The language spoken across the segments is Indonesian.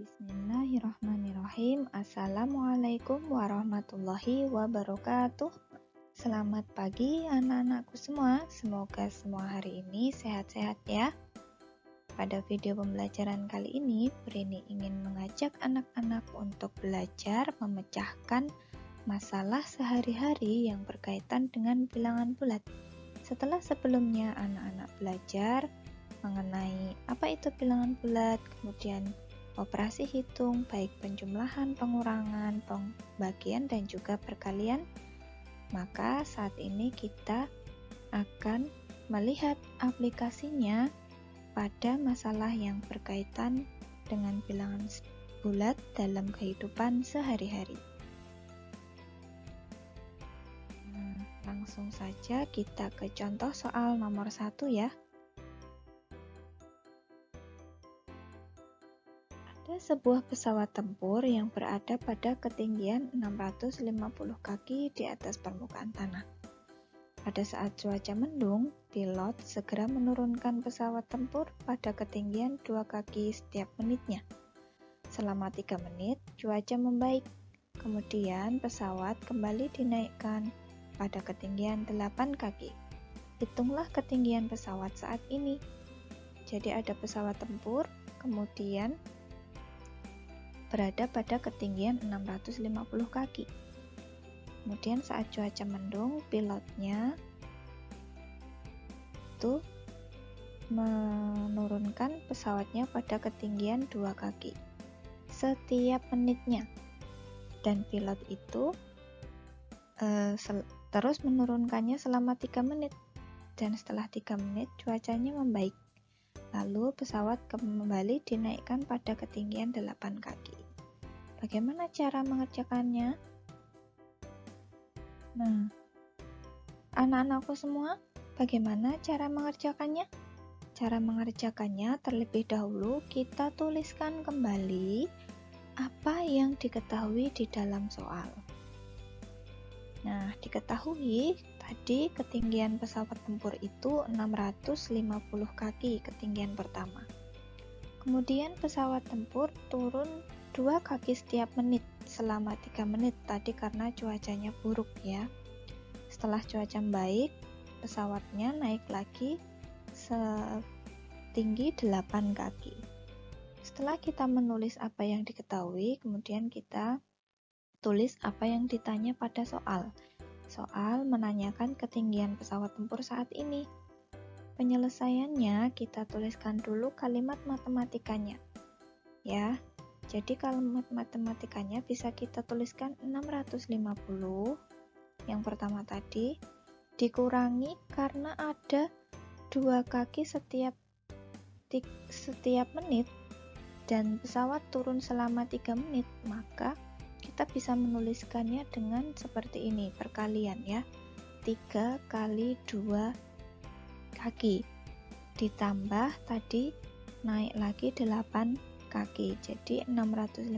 Bismillahirrahmanirrahim. Assalamualaikum warahmatullahi wabarakatuh. Selamat pagi anak-anakku semua. Semoga semua hari ini sehat-sehat ya. Pada video pembelajaran kali ini, Brini ingin mengajak anak-anak untuk belajar memecahkan masalah sehari-hari yang berkaitan dengan bilangan bulat. Setelah sebelumnya anak-anak belajar mengenai apa itu bilangan bulat, kemudian operasi hitung, baik penjumlahan, pengurangan, pembagian, dan juga perkalian, maka saat ini kita akan melihat aplikasinya pada masalah yang berkaitan dengan bilangan bulat dalam kehidupan sehari-hari. Langsung saja kita ke contoh soal nomor 1 ya. Ada sebuah pesawat tempur yang berada pada ketinggian 650 kaki di atas permukaan tanah. Pada saat cuaca mendung, pilot segera menurunkan pesawat tempur pada ketinggian 2 kaki setiap menitnya. Selama 3 menit, cuaca membaik. Kemudian pesawat kembali dinaikkan pada ketinggian 8 kaki. Hitunglah ketinggian pesawat saat ini. Jadi ada pesawat tempur, kemudian berada pada ketinggian 650 kaki. Kemudian saat cuaca mendung, pilotnya itu menurunkan pesawatnya pada ketinggian 2 kaki setiap menitnya. Dan pilot itu terus menurunkannya selama 3 menit. Dan setelah 3 menit cuacanya membaik. Lalu pesawat kembali dinaikkan pada ketinggian 8 kaki. Bagaimana cara mengerjakannya? Nah, anak-anakku semua, bagaimana cara mengerjakannya? Cara mengerjakannya terlebih dahulu kita tuliskan kembali apa yang diketahui di dalam soal. Nah, diketahui tadi ketinggian pesawat tempur itu 650 kaki ketinggian pertama. Kemudian pesawat tempur turun 2 kaki setiap menit selama 3 menit tadi karena cuacanya buruk ya. Setelah cuaca baik, pesawatnya naik lagi setinggi 8 kaki. Setelah kita menulis apa yang diketahui, kemudian kita tulis apa yang ditanya pada soal. Soal menanyakan ketinggian pesawat tempur saat ini. Penyelesaiannya kita tuliskan dulu kalimat matematikanya. Ya. Jadi kalimat matematikanya bisa kita tuliskan 650 yang pertama tadi dikurangi karena ada 2 kaki setiap menit dan pesawat turun selama 3 menit, maka kita bisa menuliskannya dengan seperti ini, perkalian ya. 3 kali 2 kaki ditambah tadi naik lagi 8 kaki. Jadi 650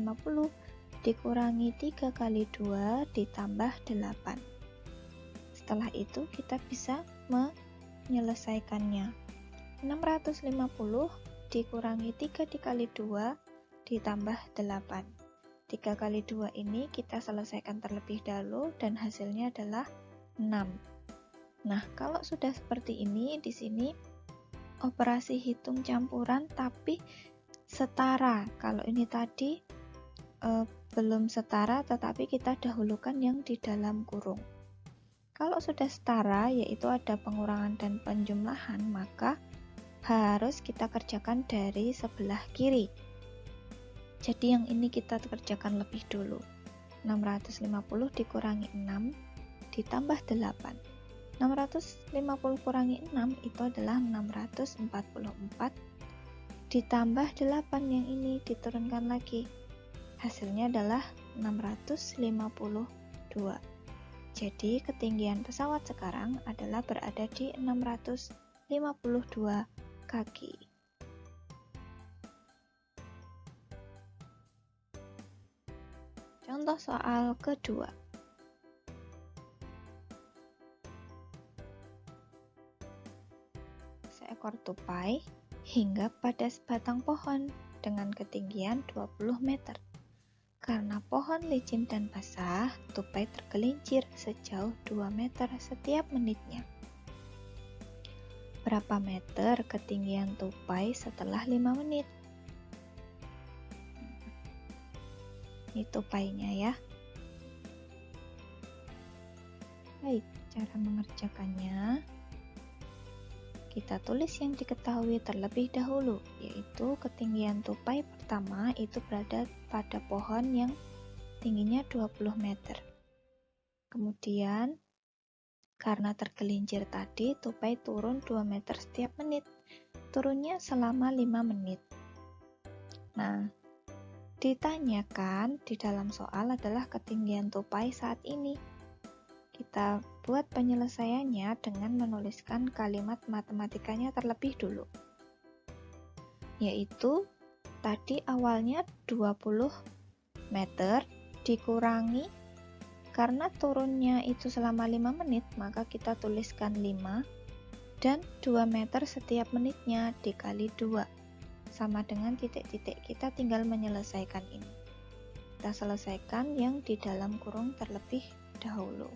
dikurangi 3 kali 2 ditambah 8. Setelah itu kita bisa menyelesaikannya. 650 dikurangi 3 dikali 2 ditambah 8. 3 kali 2 ini kita selesaikan terlebih dahulu dan hasilnya adalah 6. Nah, kalau sudah seperti ini, di sini operasi hitung campuran tapi setara. Kalau ini tadi belum setara, tetapi kita dahulukan yang di dalam kurung. Kalau sudah setara, yaitu ada pengurangan dan penjumlahan, maka harus kita kerjakan dari sebelah kiri. Jadi yang ini kita kerjakan lebih dulu. 650 dikurangi 6 ditambah 8. 650 kurangi 6 itu adalah 644 ditambah 8 yang ini diturunkan lagi. Hasilnya adalah 652. Jadi ketinggian pesawat sekarang adalah berada di 652 kaki. Contoh soal kedua. Seekor tupai hinggap pada sebatang pohon dengan ketinggian 20 meter. Karena pohon licin dan basah, tupai tergelincir sejauh 2 meter setiap menitnya. Berapa meter ketinggian tupai setelah 5 menit? Ini tupainya ya. Baik, cara mengerjakannya. Kita tulis yang diketahui terlebih dahulu, yaitu ketinggian tupai pertama itu berada pada pohon yang tingginya 20 meter. Kemudian, karena tergelincir tadi, tupai turun 2 meter setiap menit. Turunnya selama 5 menit. Nah, ditanyakan di dalam soal adalah ketinggian tupai saat ini. Kita buat penyelesaiannya dengan menuliskan kalimat matematikanya terlebih dulu. Yaitu, tadi awalnya 20 meter dikurangi, karena turunnya itu selama 5 menit, maka kita tuliskan 5, dan 2 meter setiap menitnya dikali 2. Sama dengan titik-titik, kita tinggal menyelesaikan ini. Kita selesaikan yang di dalam kurung terlebih dahulu.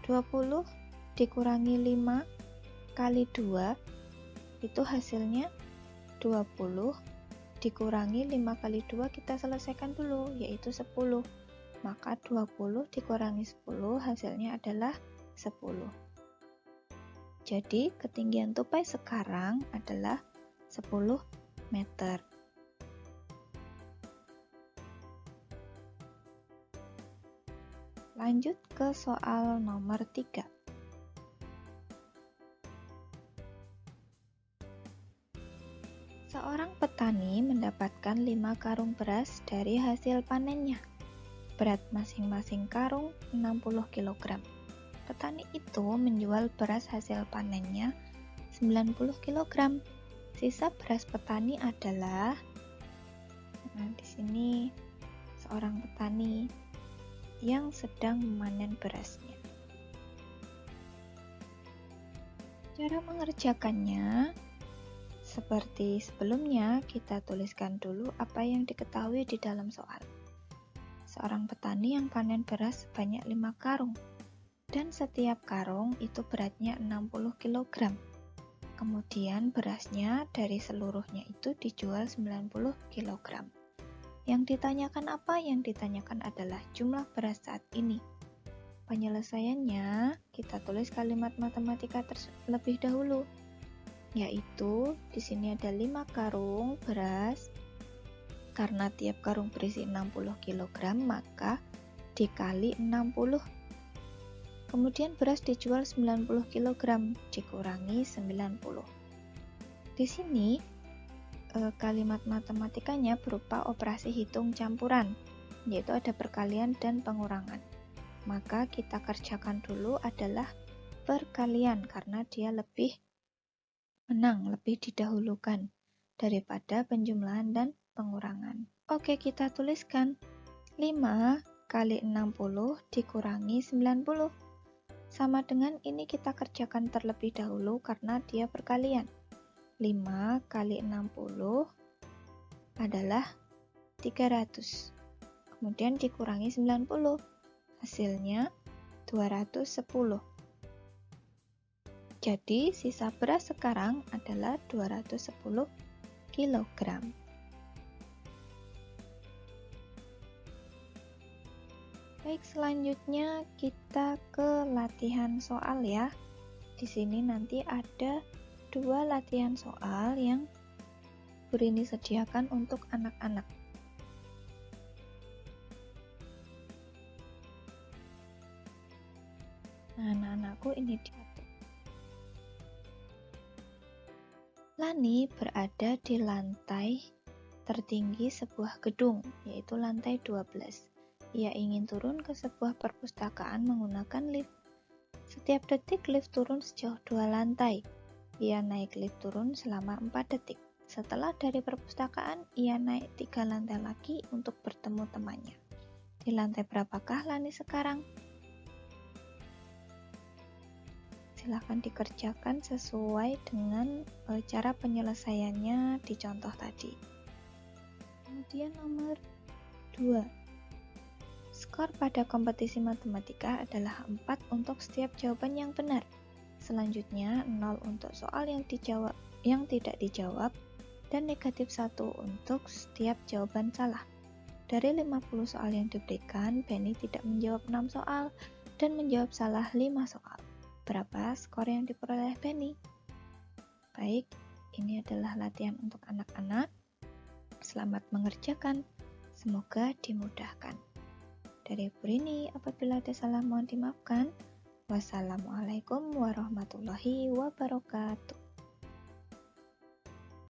20 dikurangi 5 kali 2 itu hasilnya 20, dikurangi 5 kali 2 kita selesaikan dulu, yaitu 10. Maka 20 dikurangi 10 hasilnya adalah 10. Jadi ketinggian tupai sekarang adalah 10 meter. Lanjut ke soal nomor 3. Seorang petani mendapatkan 5 karung beras dari hasil panennya. Berat masing-masing karung 60 kg. Petani itu menjual beras hasil panennya 90 kg. Sisa beras petani adalah, di sini seorang petani yang sedang memanen berasnya. Cara mengerjakannya seperti sebelumnya, kita tuliskan dulu apa yang diketahui di dalam soal. Seorang petani yang panen beras sebanyak 5 karung, dan setiap karung itu beratnya 60 kg. Kemudian berasnya dari seluruhnya itu dijual 90 kg. Yang ditanyakan apa? Yang ditanyakan adalah jumlah beras saat ini. Penyelesaiannya, kita tulis kalimat matematika terlebih dahulu, yaitu di sini ada 5 karung beras. Karena tiap karung berisi 60 kg, maka dikali 60. Kemudian beras dijual 90 kg, dikurangi 90. Di sini kalimat matematikanya berupa operasi hitung campuran, yaitu ada perkalian dan pengurangan. Maka kita kerjakan dulu adalah perkalian, karena dia lebih menang, lebih didahulukan daripada penjumlahan dan pengurangan. Oke, kita tuliskan 5 kali 60 dikurangi 90. Sama dengan ini kita kerjakan terlebih dahulu karena dia perkalian. 5 kali 60 adalah 300. Kemudian dikurangi 90. Hasilnya 210. Jadi sisa beras sekarang adalah 210 kg. Baik, selanjutnya kita ke latihan soal ya. Di sini nanti ada 2 latihan soal yang Bu Rini sediakan untuk anak-anak. Nah, anak-anakku ini diatur. Lani berada di lantai tertinggi sebuah gedung, yaitu lantai 12. Ia ingin turun ke sebuah perpustakaan menggunakan lift. Setiap detik lift turun sejauh 2 lantai. Ia naik lift turun selama 4 detik. Setelah dari perpustakaan, ia naik 3 lantai lagi untuk bertemu temannya. Di lantai berapakah Lani sekarang? Silahkan dikerjakan sesuai dengan cara penyelesaiannya di contoh tadi. Kemudian nomor 2. Skor pada kompetisi matematika adalah 4 untuk setiap jawaban yang benar. Selanjutnya 0 untuk soal yang tidak dijawab dan negatif 1 untuk setiap jawaban salah. Dari 50 soal yang diberikan, Benny tidak menjawab 6 soal dan menjawab salah 5 soal. Berapa skor yang diperoleh Benny? Baik, ini adalah latihan untuk anak-anak. Selamat mengerjakan, semoga dimudahkan. Dari Bu Rini, apabila ada salah mohon dimaafkan. Wassalamualaikum warahmatullahi wabarakatuh.